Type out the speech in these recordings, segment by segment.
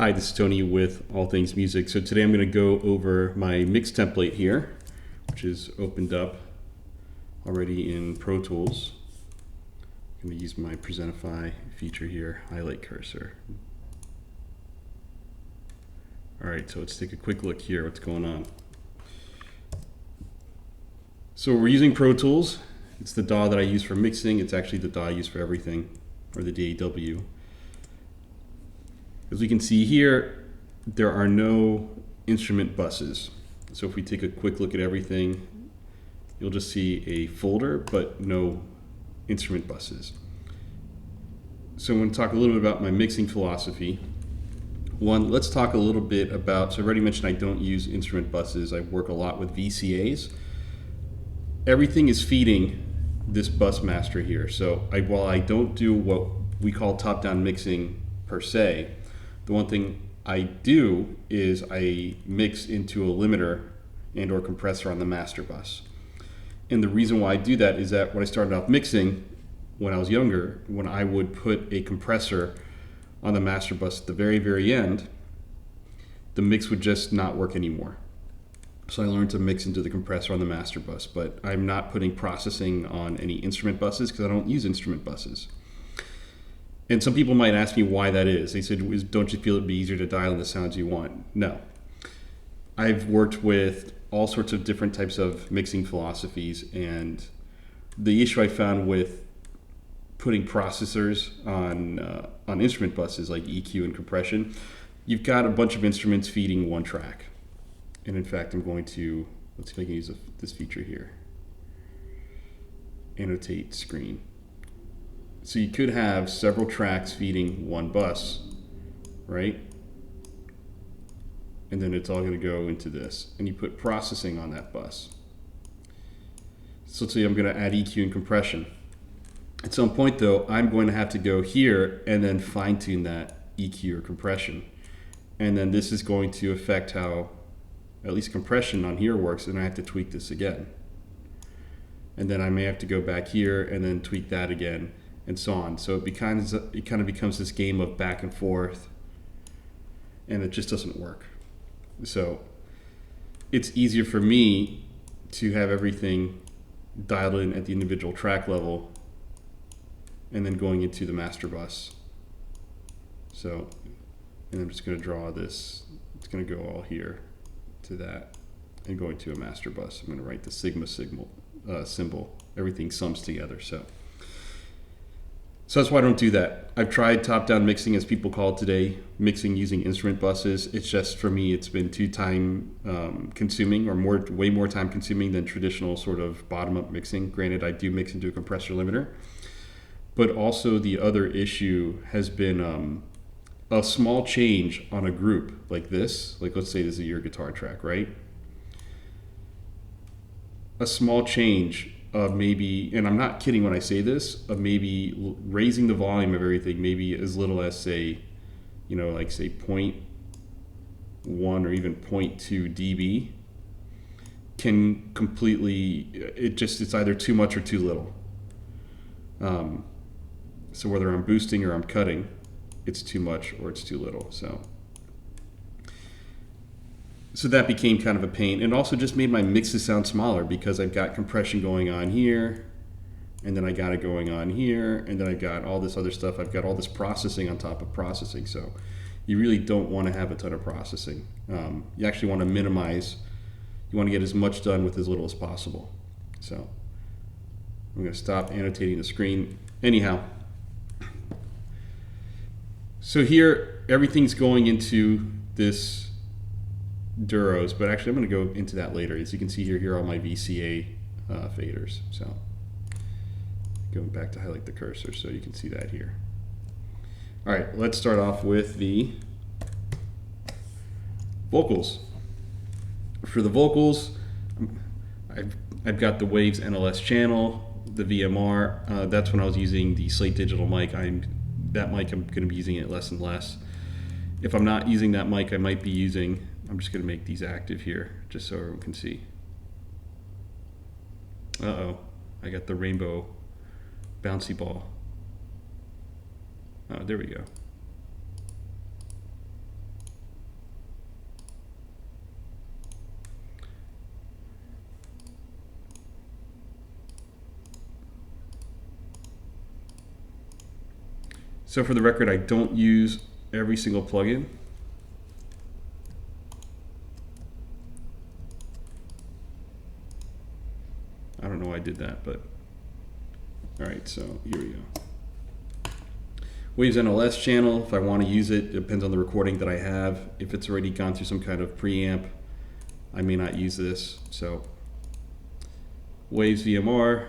Hi, this is Tony with All Things Music. So today I'm going to go over my mix template here, which is opened up already in Pro Tools. I'm going to use my Presentify feature here, highlight cursor. Alright, so let's take a quick look here, what's going on. So we're using Pro Tools. It's the DAW that I use for mixing. It's actually the DAW I use for everything, or the DAW. As we can see here, there are no instrument buses. So if we take a quick look at everything, you'll just see a folder, but no instrument buses. So I'm going to talk a little bit about my mixing philosophy. One, let's talk a little bit about, so I already mentioned I don't use instrument buses. I work a lot with VCAs. Everything is feeding this bus master here. So while I don't do what we call top-down mixing per se, the one thing I do is I mix into a limiter and or compressor on the master bus. And the reason why I do that is that when I started off mixing, when I was younger, when I would put a compressor on the master bus at the very, very end, the mix would just not work anymore. So I learned to mix into the compressor on the master bus, but I'm not putting processing on any instrument buses because I don't use instrument buses. And some people might ask me why that is. They said, don't you feel it'd be easier to dial in the sounds you want? No. I've worked with all sorts of different types of mixing philosophies, and the issue I found with putting processors on instrument buses like EQ and compression, you've got a bunch of instruments feeding one track. And in fact, I'm going to, let's see if I can use this feature here. Annotate screen. So you could have several tracks feeding one bus, right? And then it's all going to go into this. And you put processing on that bus. So let's say I'm going to add EQ and compression. At some point though, I'm going to have to go here and then fine tune that EQ or compression. And then this is going to affect how at least compression on here works, and I have to tweak this again. And then I may have to go back here and then tweak that again, and so on. So it kind of becomes this game of back and forth, and it just doesn't work. So it's easier for me to have everything dialed in at the individual track level and then going into the master bus. So, and I'm just going to draw this. It's going to go all here to that and going to a master bus. I'm going to write the sigma symbol. Everything sums together. So that's why I don't do that. I've tried top-down mixing, as people call it today, mixing using instrument buses. It's just, for me, it's been too time consuming, or way more time consuming than traditional sort of bottom-up mixing. Granted, I do mix into a compressor limiter. But also the other issue has been a small change on a group like this. Like, let's say this is your guitar track, right? A small change of maybe, and I'm not kidding when I say this, of maybe raising the volume of everything, maybe as little as say, like say 0.1 or even 0.2 dB, can completely, it's either too much or too little. So whether I'm boosting or I'm cutting, it's too much or it's too little. So that became kind of a pain, and also just made my mixes sound smaller because I've got compression going on here, and then I got it going on here, and then I've got all this other stuff. I've got all this processing on top of processing. So you really don't want to have a ton of processing. You actually want to minimize. You want to get as much done with as little as possible. So I'm going to stop annotating the screen. Anyhow, so here everything's going into this Duros, but actually I'm going to go into that later. As you can see here are all my VCA faders. So going back to highlight the cursor so you can see that here. All right, let's start off with the vocals. For the vocals, I've got the Waves Nls Channel, the VMR. That's when I was using the Slate Digital mic. That mic I'm going to be using it less and less. If I'm not using that mic, I might be using, I'm just going to make these active here just so everyone can see. Uh-oh, I got the rainbow bouncy ball. Oh, there we go. So for the record, I don't use every single plugin. I don't know why I did that, but all right, so here we go. Waves NLS channel, if I want to use it, depends on the recording that I have. If it's already gone through some kind of preamp, I may not use this. So Waves VMR,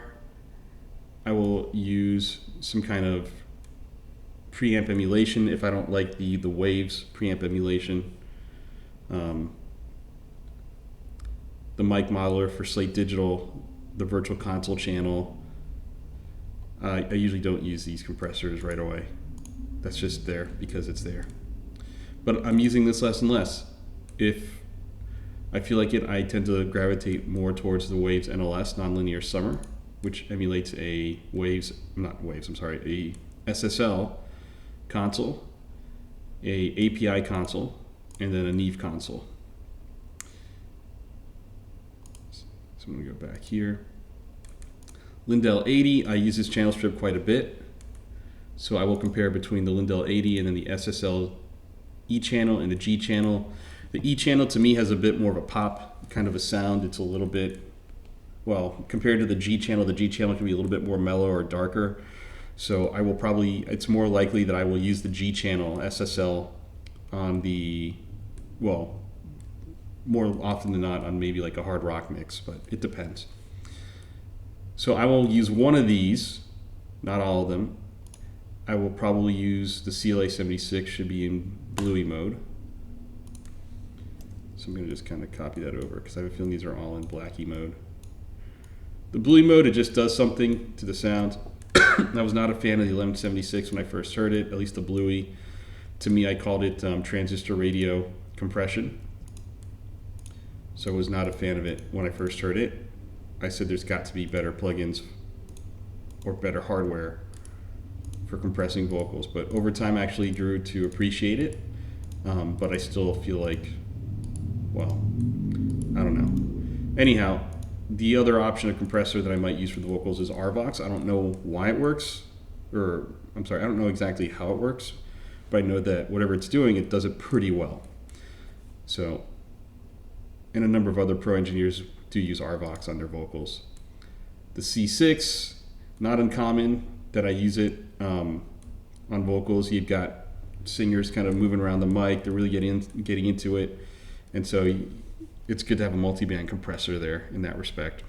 I will use some kind of preamp emulation if I don't like the Waves preamp emulation. The mic modeler for Slate Digital, the virtual console channel. I usually don't use these compressors right away. That's just there because it's there. But I'm using this less and less. If I feel like it, I tend to gravitate more towards the Waves NLS nonlinear summer, which emulates a a SSL console, a API console, and then a Neve console. So I'm going to go back here. Lindell 80, I use this channel strip quite a bit. So I will compare between the Lindell 80 and then the SSL E channel and the G channel. The E channel to me has a bit more of a pop kind of a sound. It's a little bit, well, compared to the G channel can be a little bit more mellow or darker. So I will probably, it's more likely that I will use the G channel SSL on the, well, more often than not on maybe like a hard rock mix, but it depends. So I will use one of these, not all of them. I will probably use the CLA 76, should be in bluey mode. So I'm going to just kind of copy that over because I have a feeling these are all in blacky mode. The bluey mode, it just does something to the sound. I was not a fan of the 1176 when I first heard it, at least the bluey. To me, I called it transistor radio compression. So I was not a fan of it when I first heard it. I said there's got to be better plugins or better hardware for compressing vocals, but over time I actually grew to appreciate it, but I still feel like, well, I don't know. Anyhow, the other option of compressor that I might use for the vocals is RVox. I don't know why it works, or I'm sorry, I don't know exactly how it works, but I know that whatever it's doing, it does it pretty well. So, and a number of other pro engineers do use RVox on their vocals. The C6, not uncommon that I use it on vocals. You've got singers kind of moving around the mic, they're really getting into it, and so it's good to have a multi-band compressor there in that respect.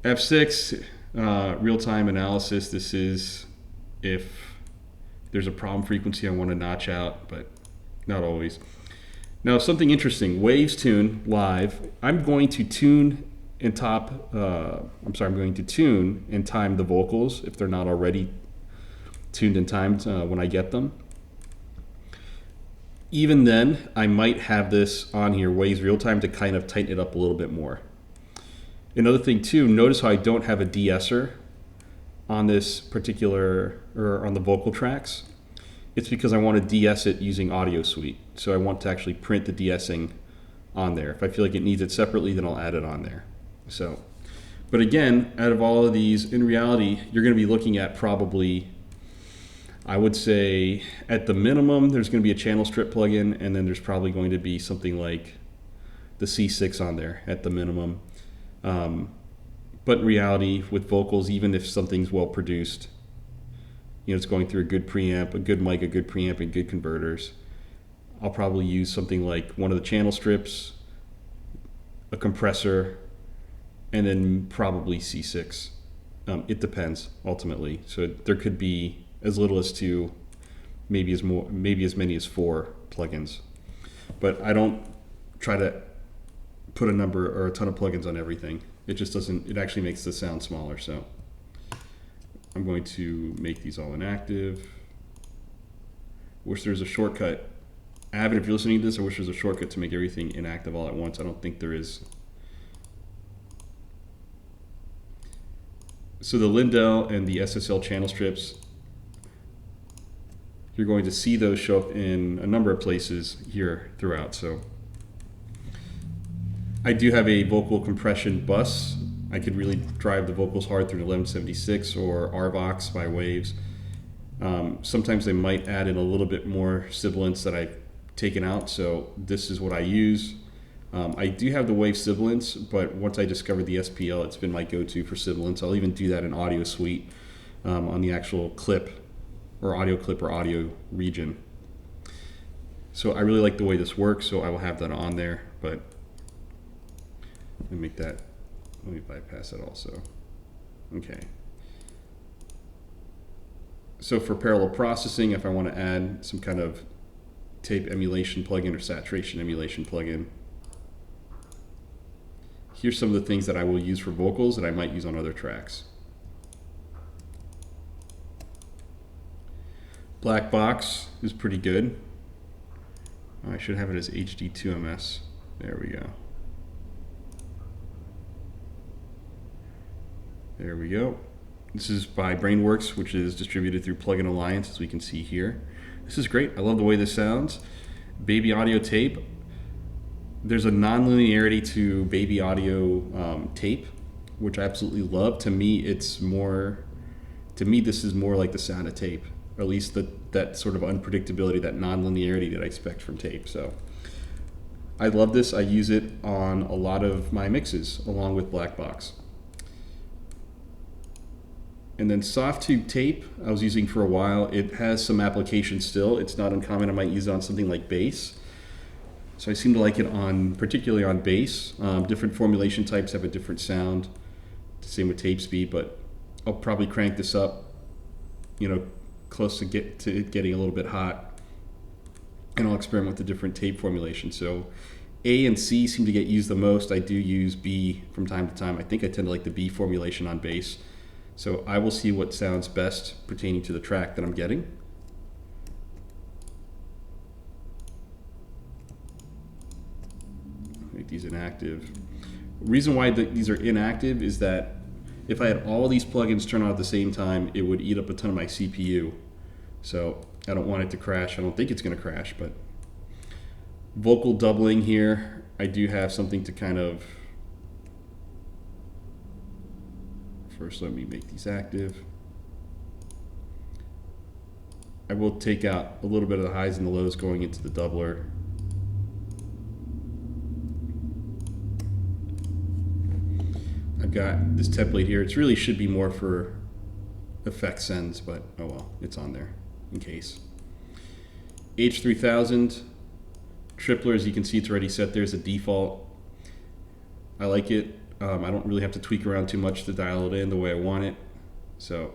F6, real-time analysis. This is if there's a problem frequency I want to notch out, but not always. Now, something interesting, Waves Tune Live, I'm going to tune and I'm going to tune and time the vocals if they're not already tuned and timed when I get them. Even then, I might have this on here, Waves Real Time, to kind of tighten it up a little bit more. Another thing too, notice how I don't have a de-esser on this particular, or on the vocal tracks. It's because I want to de-ess it using Audio Suite. So I want to actually print the de-essing on there. If I feel like it needs it separately, then I'll add it on there. So, but again, out of all of these, in reality, you're going to be looking at probably, I would say at the minimum, there's going to be a channel strip plugin, and then there's probably going to be something like the C6 on there at the minimum. But in reality, with vocals, even if something's well produced, you know, it's going through a good preamp, a good mic, a good preamp, and good converters, I'll probably use something like one of the channel strips, a compressor, and then probably C6. It depends ultimately. So there could be as little as 2, maybe as many as 4 plugins. But I don't try to put a number or a ton of plugins on everything. It just doesn't. It actually makes the sound smaller. So I'm going to make these all inactive. Wish there's a shortcut. Avid, if you're listening to this, I wish there's a shortcut to make everything inactive all at once. I don't think there is. So the Lindell and the SSL channel strips, you're going to see those show up in a number of places here throughout. So I do have a vocal compression bus. I could really drive the vocals hard through the 1176 or RVox by Waves. Sometimes they might add in a little bit more sibilance that I've taken out, so this is what I use. I do have the wave sibilance, but once I discovered the SPL, it's been my go-to for sibilance. I'll even do that in Audio Suite on the actual clip or audio region. So I really like the way this works, so I will have that on there, but let me bypass that also. Okay. So for parallel processing, if I want to add some kind of tape emulation plugin or saturation emulation plugin, here's some of the things that I will use for vocals that I might use on other tracks. Black box is pretty good. Oh, I should have it as HD2MS. There we go. There we go. This is by Brainworks, which is distributed through Plugin Alliance, as we can see here. This is great. I love the way this sounds. Baby audio tape. There's a non-linearity to baby audio tape, which I absolutely love. To me, this is more like the sound of tape, or at least that sort of unpredictability, that non-linearity that I expect from tape. So I love this. I use it on a lot of my mixes, along with Black Box. And then soft tube tape I was using for a while. It has some application still. It's not uncommon. I might use it on something like bass. So I seem to like it particularly on bass. Different formulation types have a different sound. Same with tape speed, but I'll probably crank this up, close to getting a little bit hot, and I'll experiment with the different tape formulations. So A and C seem to get used the most. I do use B from time to time. I think I tend to like the B formulation on bass. So I will see what sounds best pertaining to the track that I'm getting. Make these inactive. Reason why these are inactive is that if I had all of these plugins turn on at the same time, it would eat up a ton of my CPU. So I don't want it to crash. I don't think it's going to crash, but vocal doubling here, I do have something to kind of. First, let me make these active. I will take out a little bit of the highs and the lows going into the doubler. I've got this template here. It really should be more for effect sends, but oh well, it's on there in case. H3000 tripler, as you can see, it's already set there as a default. I like it. I don't really have to tweak around too much to dial it in the way I want it. So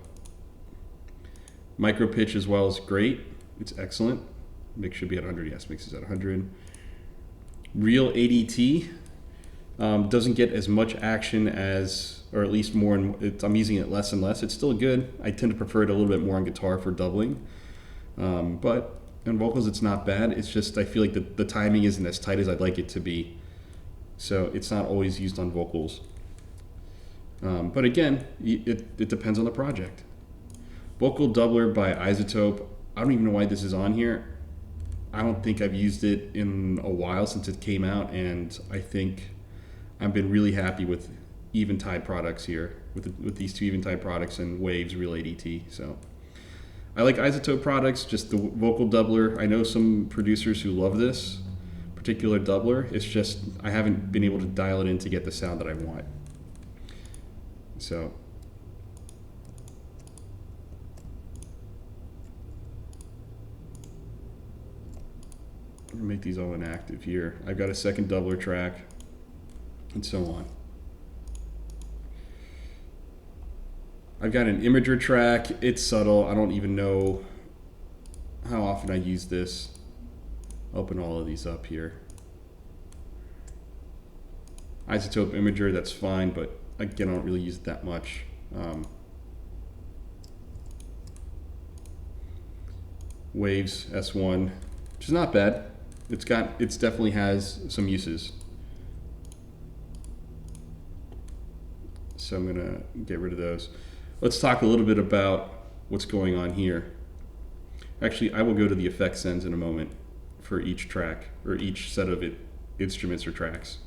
micro pitch as well is great. It's excellent. Mix should be at 100. Yes, mix is at 100. Real ADT doesn't get as much action as, or at least more. I'm using it less and less. It's still good. I tend to prefer it a little bit more on guitar for doubling. But on vocals, it's not bad. It's just I feel like the timing isn't as tight as I'd like it to be. So it's not always used on vocals. But again, it depends on the project. Vocal Doubler by Isotope. I don't even know why this is on here. I don't think I've used it in a while since it came out, and I think I've been really happy with Eventide products here, with these two Eventide products and Waves Real ADT. So I like Isotope products, just the Vocal Doubler. I know some producers who love this particular doubler. It's just I haven't been able to dial it in to get the sound that I want. So I'm gonna make these all inactive here. I've got a second doubler track and so on. I've got an imager track. It's subtle. I don't even know how often I use this. Open all of these up here. Isotope imager, that's fine, but again, I don't really use it that much. Waves S1, which is not bad. It definitely has some uses. So I'm gonna get rid of those. Let's talk a little bit about what's going on here. Actually, I will go to the effect sends in a moment for each track or each set of instruments or tracks.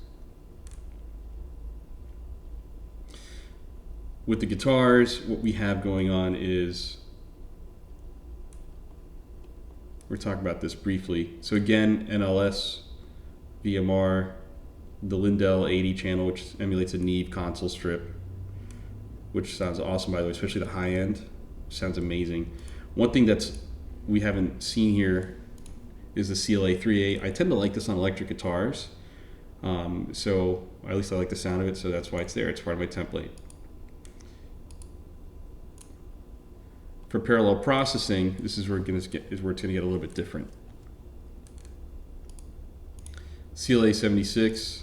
With the guitars, what we have going on is we're talking about this briefly. So again, NLS, VMR, the Lindell 80 channel, which emulates a Neve console strip, which sounds awesome, by the way, especially the high end. Sounds amazing. One thing that's we haven't seen here is the CLA-3A. I tend to like this on electric guitars, so at least I like the sound of it, so that's why it's there. It's part of my template. For parallel processing, this is where it's going to get a little bit different. CLA-76.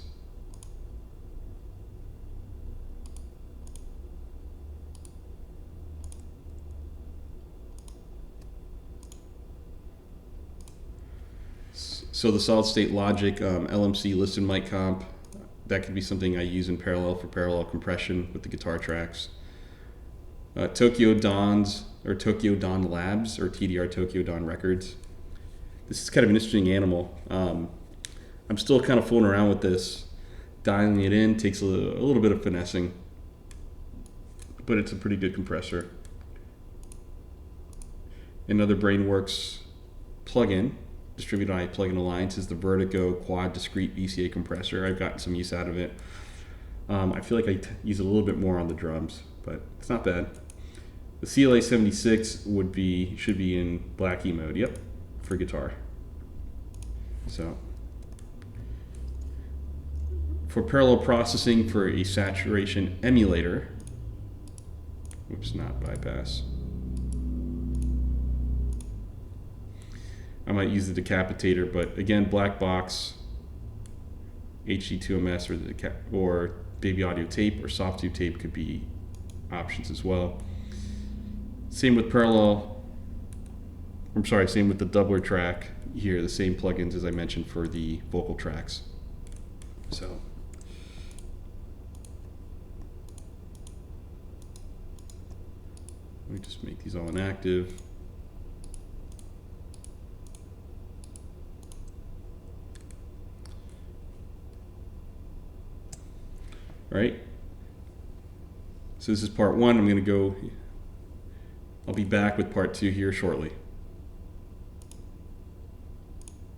So the solid state logic, LMC listed mic comp, that could be something I use in parallel for parallel compression with the guitar tracks. Tokyo Dons, or Tokyo Don Labs, or TDR Tokyo Don Records. This is kind of an interesting animal. I'm still kind of fooling around with this. Dialing it in takes a little bit of finessing, but it's a pretty good compressor. Another BrainWorks plugin, Distributed Audio Plugin Alliance, is the Vertigo Quad Discrete VCA compressor. I've gotten some use out of it. I feel like I use it a little bit more on the drums, but it's not bad. The CLA-76 should be in Black E mode, yep, for guitar. So for parallel processing for a saturation emulator, oops, not bypass, I might use the decapitator, but again, black box, HD2MS, or baby audio tape or soft tube tape could be options as well. Same with same with the doubler track here, the same plugins as I mentioned for the vocal tracks. So let me just make these all inactive. Right? So this is part one. I'll be back with part two here shortly.